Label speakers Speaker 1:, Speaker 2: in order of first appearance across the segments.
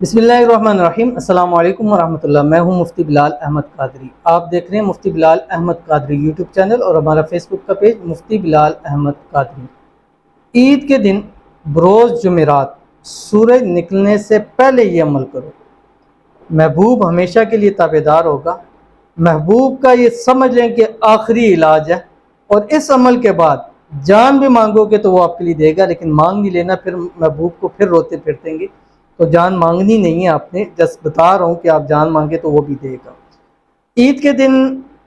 Speaker 1: बिस्मिल्लाहिर्रहमानिर्रहीम। अस्सलाम वालेकुम वरहमतुल्लाह। मैं हूं मुफ्ती बिलाल अहमद कादरी। आप देख रहे हैं मुफ्ती बिलाल अहमद कादरी यूट्यूब चैनल और हमारा फेसबुक का पेज मुफ्ती बिलाल अहमद कादरी। ईद के दिन बरोज़ जुमेरात सूरज निकलने से पहले ये अमल करो। महबूब हमेशा के लिए ताबेदार होगा। महबूब का ये समझ लें कि आखिरी इलाज है, और इस अमल के बाद जान भी मांगोगे तो वो आपके लिए देगा, लेकिन मांग नहीं लेना, फिर महबूब को फिर रोते फिरतेंगे। तो जान मांगनी नहीं है आपने, जस्ट बता रहा हूँ कि आप जान मांगे तो वो भी देगा। ईद के दिन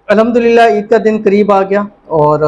Speaker 1: अल्हम्दुलिल्लाह ईद का दिन करीब आ गया, और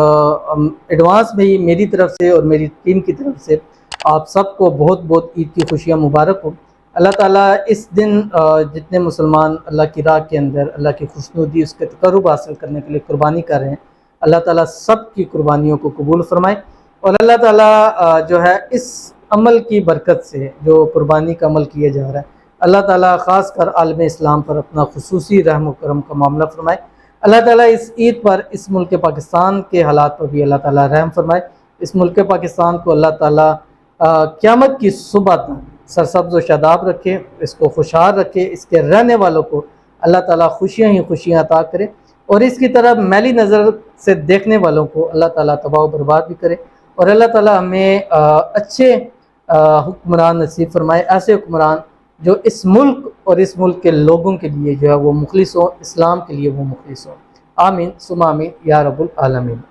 Speaker 1: एडवांस में ही मेरी तरफ से और मेरी टीम की तरफ से आप सबको बहुत बहुत ईद की खुशियाँ मुबारक हो। अल्लाह ताला इस दिन जितने मुसलमान अल्लाह की राह के अंदर अल्लाह की खुशनुदी उसके तकर्रुब हासिल करने के लिए कुर्बानी कर रहे हैं, अल्लाह ताला सब की कुर्बानियों को कबूल फरमाए। और अल्लाह ताला जो है इस अमल की बरकत से जो कुर्बानी का अमल किया जा रहा है, अल्लाह ताला ख़ास कर आलम इस्लाम पर अपना खुसूसी रहम करम का मामला फरमाए। अल्लाह ताला इस ईद पर इस मुल्क पाकिस्तान के हालात पर भी अल्लाह ताला रहम फरमाए। इस मुल्क पाकिस्तान को अल्लाह ताला क़यामत की सुबह तक सरसब्ज़ व शादाब रखे, इसको खुशहाल रखे, इसके रहने वालों को अल्लाह ताला खुशियाँ ही खुशियाँ अता करे, और इसकी तरफ मैली नज़र से देखने वालों को अल्लाह ताला तबाह व बर्बाद भी करे। और अल्लाह ताला हमें अच्छे हुक्मरान नसीब फरमाए, ऐसे हुक्मरान जो इस मुल्क और इस मुल्क के लोगों के लिए जो है वो मुखलिस हो, इस्लाम के लिए वो मुखलिस हो। आमीन सुम्मा आमीन या रब्बुल आलमीन।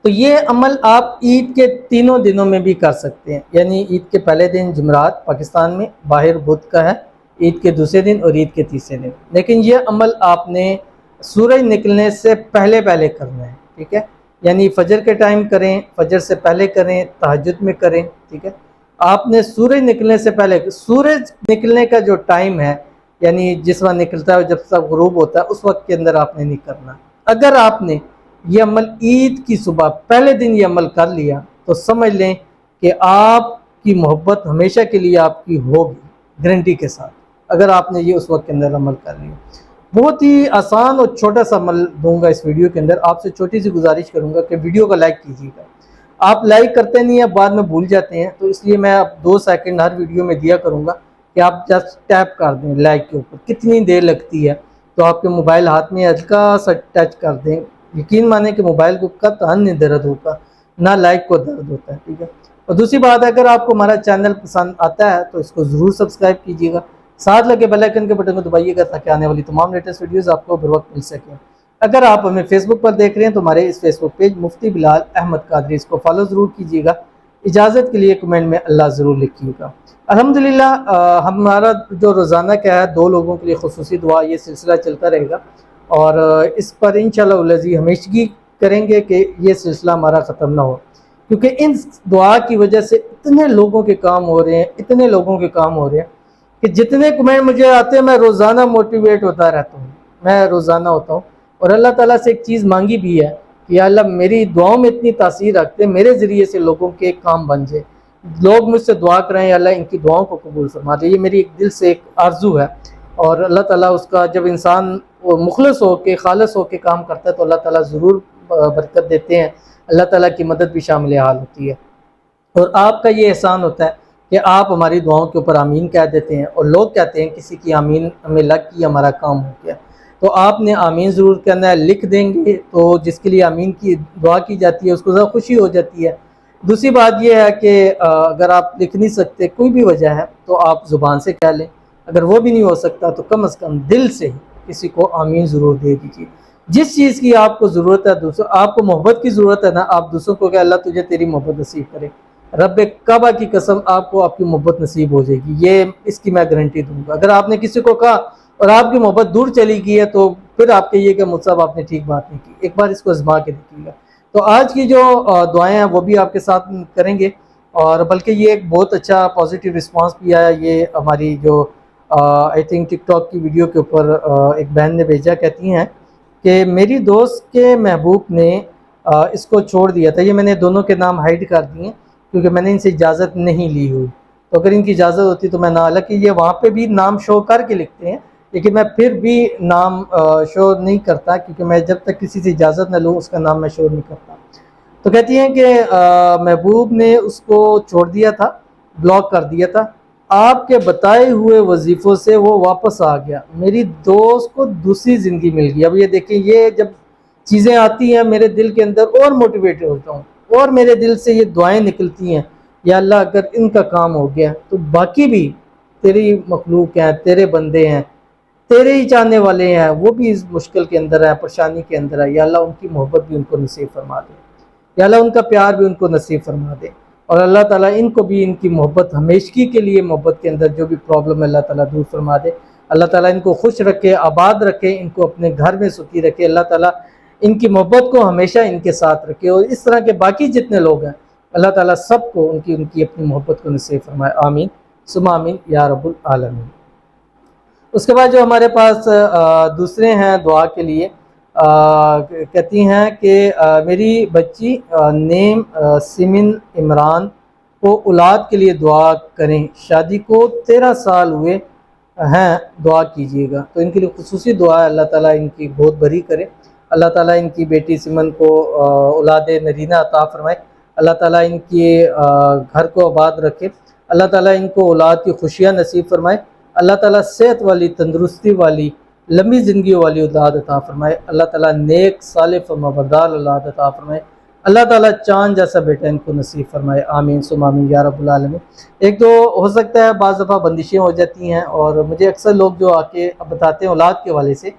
Speaker 1: तो ये अमल आप ईद के तीनों दिनों में भी कर सकते हैं, यानी ईद के पहले दिन जुमरात पाकिस्तान में, बाहर बुध का है, ईद के दूसरे दिन और ईद के तीसरे दिन। लेकिन ये अमल आपने सूरज निकलने से पहले पहले करना है, ठीक है। यानी फजर के टाइम करें, फजर से पहले करें, तहज्जुद में करें, ठीक है। आपने सूरज निकलने से पहले, सूरज निकलने का जो टाइम है यानी जिस वक्त निकलता है जब तक गुरूब होता है उस वक्त के अंदर आपने नहीं करना। अगर आपने ये अमल ईद की सुबह पहले दिन ये अमल कर लिया तो समझ लें कि आपकी मोहब्बत हमेशा के लिए आपकी होगी, गारंटी के साथ, अगर आपने ये उस वक्त के अंदर अमल कर लिया। बहुत ही आसान और छोटा सा अमल दूंगा इस वीडियो के अंदर। आपसे छोटी सी गुजारिश करूंगा कि वीडियो को लाइक कीजिएगा। आप लाइक करते नहीं हैं, बाद में भूल जाते हैं, तो इसलिए मैं अब 2 सेकंड हर वीडियो में दिया करूंगा कि आप जस्ट टैप कर दें लाइक के ऊपर। कितनी देर लगती है, तो आपके मोबाइल हाथ में हल्का सा टच कर दें। यकीन माने कि मोबाइल को कतई नहीं दर्द होता, ना लाइक को दर्द होता है, ठीक है। और दूसरी बात, अगर आपको हमारा चैनल पसंद आता है तो इसको ज़रूर सब्सक्राइब कीजिएगा, साथ लगे बेल आइकन के बटन को दबाइएगा ताकि आने वाली तमाम लेटेस्ट वीडियोस आपको बर वक्त मिल सकें। अगर आप हमें फेसबुक पर देख रहे हैं तो हमारे इस फेसबुक पेज मुफ्ती बिलाल अहमद कादरी, इसको फॉलो ज़रूर कीजिएगा। इजाज़त के लिए कमेंट में अल्लाह ज़रूर लिखिएगा। अल्हम्दुलिल्लाह हमारा जो रोज़ाना क्या है 2 लोगों के लिए खुसूसी दुआ, ये सिलसिला चलता रहेगा, और इस पर इंशाअल्लाह हमेशगी करेंगे कि ये सिलसिला हमारा ख़त्म ना हो, क्योंकि इन दुआ की वजह से इतने लोगों के काम हो रहे हैं, इतने लोगों के काम हो रहे हैं कि जितने कमेंट मुझे आते हैं मैं रोज़ाना मोटिवेट होता रहता हूँ, मैं रोज़ाना होता हूँ। और अल्लाह ताला से एक चीज़ मांगी भी है कि अल्लाह मेरी दुआओं में इतनी तासीर रखते, मेरे ज़रिए से लोगों के काम बन जाए, लोग मुझसे दुआ करें, अल्लाह इनकी दुआओं को कबूल फरमा दे। ये मेरी एक दिल से एक आरजू है, और अल्लाह ताला उसका, जब इंसान वो मुखलिस हो के खालिस हो के काम करता है तो अल्लाह ताला ज़रूर बरकत देते हैं, अल्लाह ताला की मदद भी शामिल हाल होती है। और आपका ये एहसान होता है कि आप हमारी दुआओं के ऊपर आमीन कह देते हैं, और लोग कहते हैं किसी की आमीन हमें लग की हमारा काम हो गया, तो आपने आमीन ज़रूर कहना है। लिख देंगे तो जिसके लिए आमीन की दुआ की जाती है उसको ज़्यादा खुशी हो जाती है। दूसरी बात यह है कि अगर आप लिख नहीं सकते, कोई भी वजह है, तो आप ज़ुबान से कह लें। अगर वो भी नहीं हो सकता तो कम से कम दिल से ही किसी को आमीन ज़रूर दे दीजिए। जिस चीज़ की आपको ज़रूरत है, दूसरों आपको मोहब्बत की ज़रूरत है ना, आप दूसरों को कहें अल्लाह तुझे तेरी मोहब्बत नसीब करे, रब काबा की कसम आपको आपकी मोहब्बत नसीब हो जाएगी, ये इसकी मैं गारंटी दूंगा। अगर आपने किसी को कहा और आपकी मोहब्बत दूर चली गई है तो फिर आप कहिए कि मुझसे आपने ठीक बात नहीं की, एक बार इसको आजमा के देखिएगा। तो आज की जो दुआएं हैं वो भी आपके साथ करेंगे, और बल्कि ये एक बहुत अच्छा पॉजिटिव रिस्पांस भी आया। ये हमारी जो आई थिंक टिकटॉक की वीडियो के ऊपर एक बहन ने भेजा, कहती हैं कि मेरी दोस्त के महबूब ने इसको छोड़ दिया था। ये मैंने दोनों के नाम हाइड कर दिए क्योंकि मैंने इनसे इजाज़त नहीं ली हुई, तो अगर इनकी इजाज़त होती तो मैं ना, हालांकि ये वहाँ पे भी नाम शो करके लिखते हैं, लेकिन मैं फिर भी नाम शो नहीं करता, क्योंकि मैं जब तक किसी से इजाज़त न लूँ उसका नाम मैं शो नहीं करता। तो कहती हैं कि महबूब ने उसको छोड़ दिया था, ब्लॉक कर दिया था, آپ کے بتائے ہوئے وظیفوں سے وہ واپس آ گیا، میری دوست کو دوسری زندگی مل گئی۔ اب یہ دیکھیں، یہ جب چیزیں آتی ہیں میرے دل کے اندر اور موٹیویٹ ہوتا ہوں، اور میرے دل سے یہ دعائیں نکلتی ہیں، یا اللہ اگر ان کا کام ہو گیا تو باقی بھی تیری مخلوق ہیں، تیرے بندے ہیں، تیرے ہی چاہنے والے ہیں، وہ بھی اس مشکل کے اندر ہیں، پریشانی کے اندر ہے، یا اللہ ان کی محبت بھی ان کو نصیب فرما دے، یا اللہ ان کا پیار بھی ان کو نصیب فرما دے، اور اللہ تعالیٰ ان کو بھی ان کی محبت ہمیشگی کے لیے محبت کے اندر جو بھی پرابلم ہے اللہ تعالیٰ دور فرما دے۔ اللہ تعالیٰ ان کو خوش رکھے، آباد رکھے، ان کو اپنے گھر میں سکھی رکھے، اللہ تعالیٰ ان کی محبت کو ہمیشہ ان کے ساتھ رکھے، اور اس طرح کے باقی جتنے لوگ ہیں اللہ تعالیٰ سب کو ان کی اپنی محبت کو نصیب فرمائے، آمین ثم آمین یا رب العالمین۔ اس کے بعد جو ہمارے پاس دوسرے ہیں دعا کے لیے، کہتی ہیں کہ میری بچی نیم سمن عمران کو اولاد کے لیے دعا کریں، شادی کو 13 سال ہوئے ہیں، دعا کیجیے گا۔ تو ان کے لیے خصوصی دعا ہے، اللہ تعالیٰ ان کی گود بھری کرے، اللہ تعالیٰ ان کی بیٹی سمن کو اولاد نرینہ عطا فرمائے، اللہ تعالیٰ ان کے گھر کو آباد رکھے، اللہ تعالیٰ ان کو اولاد کی خوشیاں نصیب فرمائے، اللہ تعالیٰ صحت والی، تندرستی والی، لمبی زندگی والی اولاد عطا فرمائے، اللہ تعالیٰ نیک صالح فرمانبردار اولاد عطا فرمائے، اللہ تعالیٰ چاند جیسا بیٹا ان کو نصیب فرمائے، آمین ثم آمین یا رب العالمین۔ ایک تو ہو سکتا ہے بعض دفعہ بندشیں ہو جاتی ہیں، اور مجھے اکثر لوگ جو آ کے بتاتے ہیں اولاد کے حوالے سے،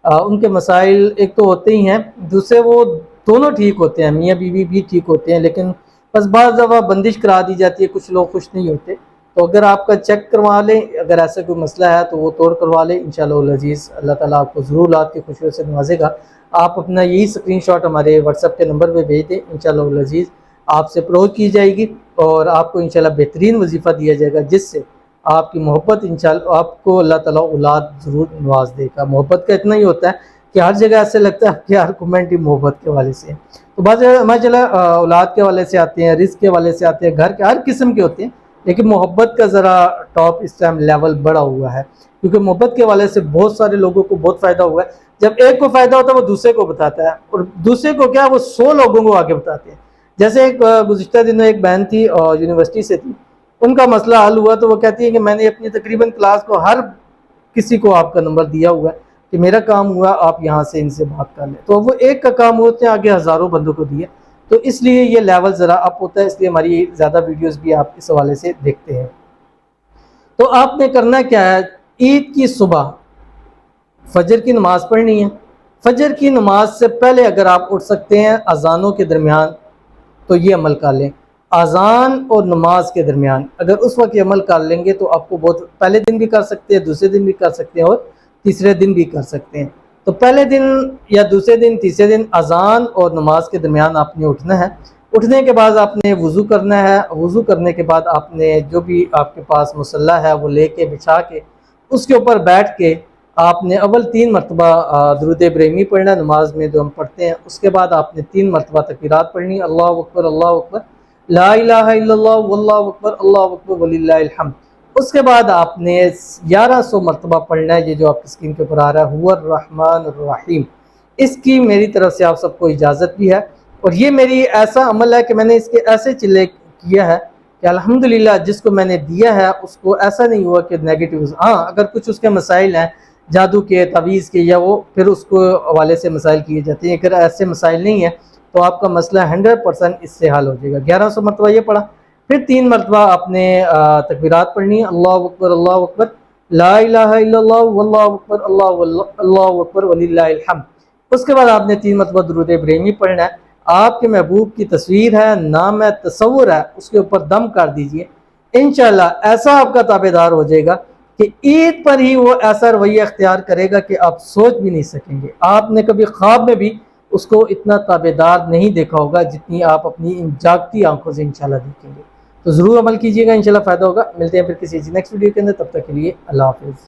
Speaker 1: ان کے مسائل ایک تو ہوتے ہی ہیں، دوسرے وہ دونوں ٹھیک ہوتے ہیں، میاں بیوی بھی ٹھیک ہوتے ہیں، لیکن بس بعض دفعہ بندش کرا دی جاتی ہے، کچھ لوگ خوش نہیں ہوتے۔ تو اگر آپ کا چیک کروا لیں، اگر ایسا کوئی مسئلہ ہے تو وہ توڑ کروا لیں، انشاءاللہ العزیز اللہ تعالیٰ آپ کو ضرور اولاد کی خوشیوں سے نوازے گا۔ آپ اپنا یہی اسکرین شاٹ ہمارے واٹس ایپ کے نمبر پہ بھیج دیں، انشاءاللہ العزیز آپ سے اپروچ کی جائے گی، اور آپ کو انشاءاللہ بہترین وظیفہ دیا جائے گا، جس سے آپ کی محبت انشاءاللہ آپ کو اللہ تعالیٰ اولاد ضرور نواز دے گا۔ محبت کا اتنا ہی ہوتا ہے کہ ہر جگہ ایسے لگتا ہے کہ ہر کومنٹ ہی محبت کے حوالے سے ہے۔ تو بعض ہمارے چلا اولاد کے حوالے سے آتے ہیں، رزق کے حوالے سے آتے ہیں، گھر کے ہر قسم کے ہوتے ہیں، لیکن محبت کا ذرا ٹاپ اس ٹائم لیول بڑا ہوا ہے، کیونکہ محبت کے حوالے سے بہت سارے لوگوں کو بہت فائدہ ہوا ہے۔ جب ایک کو فائدہ ہوتا ہے وہ دوسرے کو بتاتا ہے، اور دوسرے کو کیا، وہ 100 لوگوں کو آگے بتاتے ہیں۔ جیسے ایک گزشتہ دنوں ایک بہن تھی اور یونیورسٹی سے تھی، ان کا مسئلہ حل ہوا تو وہ کہتی ہے کہ میں نے اپنی تقریباً کلاس کو ہر کسی کو آپ کا نمبر دیا ہوا ہے کہ میرا کام ہوا، آپ یہاں سے ان سے بات کر لیں۔ تو وہ ایک کا کام ہوتے ہیں، آگے ہزاروں بندوں کو دیا، تو اس لیے یہ لیول ذرا اپ ہوتا ہے، اس لیے ہماری زیادہ ویڈیوز بھی آپ اس حوالے سے دیکھتے ہیں۔ تو آپ نے کرنا کیا ہے، عید کی صبح فجر کی نماز پڑھنی ہے۔ فجر کی نماز سے پہلے اگر آپ اٹھ سکتے ہیں اذانوں کے درمیان تو یہ عمل کر لیں، اذان اور نماز کے درمیان اگر اس وقت یہ عمل کر لیں گے تو آپ کو بہت، پہلے دن بھی کر سکتے ہیں، دوسرے دن بھی کر سکتے ہیں، اور تیسرے دن بھی کر سکتے ہیں۔ تو پہلے دن یا دوسرے دن، تیسرے دن اذان اور نماز کے درمیان آپ نے اٹھنا ہے۔ اٹھنے کے بعد آپ نے وضو کرنا ہے، وضو کرنے کے بعد آپ نے جو بھی آپ کے پاس مصلی ہے وہ لے کے بچھا کے اس کے اوپر بیٹھ کے آپ نے اول 3 مرتبہ درود ابراہیمی پڑھنا نماز میں جو ہم پڑھتے ہیں، اس کے بعد آپ نے 3 مرتبہ تکبیرات پڑھنی، اللہ اکبر اللہ اکبر لا الہ الا اللہ واللہ اکبر اللہ اکبر وللہ الحمد۔ اس کے بعد آپ نے 1100 مرتبہ پڑھنا ہے، یہ جو آپ کی اسکرین کے اوپر آ رہا ہے، هو الرحمن الرحیم۔ اس کی میری طرف سے آپ سب کو اجازت بھی ہے، اور یہ میری ایسا عمل ہے کہ میں نے اس کے ایسے چلے کیا ہے کہ الحمدللہ جس کو میں نے دیا ہے اس کو ایسا نہیں ہوا کہ نیگیٹیوز، ہاں اگر کچھ اس کے مسائل ہیں جادو کے، تعویذ کے، یا وہ پھر اس کو حوالے سے مسائل کیے جاتے ہیں، اگر ایسے مسائل نہیں ہیں تو آپ کا مسئلہ 100% اس سے حل ہو جائے گا۔ 1100 مرتبہ یہ پڑھا، پھر 3 مرتبہ آپ نے تکبیرات پڑھنی، اللہ اکبر لا الہ الا اللہ واللہ اکبر اللہ اکبر وللہ الحمد۔ اس کے بعد آپ نے 3 مرتبہ درود ابراہیمی پڑھنا ہے، آپ کے محبوب کی تصویر ہے، نام ہے، تصور ہے، اس کے اوپر دم کر دیجئے، انشاءاللہ ایسا آپ کا تابعدار ہو جائے گا کہ عید پر ہی وہ ایسا رویہ اختیار کرے گا کہ آپ سوچ بھی نہیں سکیں گے۔ آپ نے کبھی خواب میں بھی اس کو اتنا تابعدار نہیں دیکھا ہوگا جتنی آپ اپنی ان جاگتی آنکھوں سے انشاءاللہ دیکھیں گے۔ تو ضرور عمل کیجیے گا، انشاءاللہ فائدہ ہوگا۔ ملتے ہیں پھر کسی نیکسٹ ویڈیو کے اندر، تب تک کے لیے اللہ حافظ۔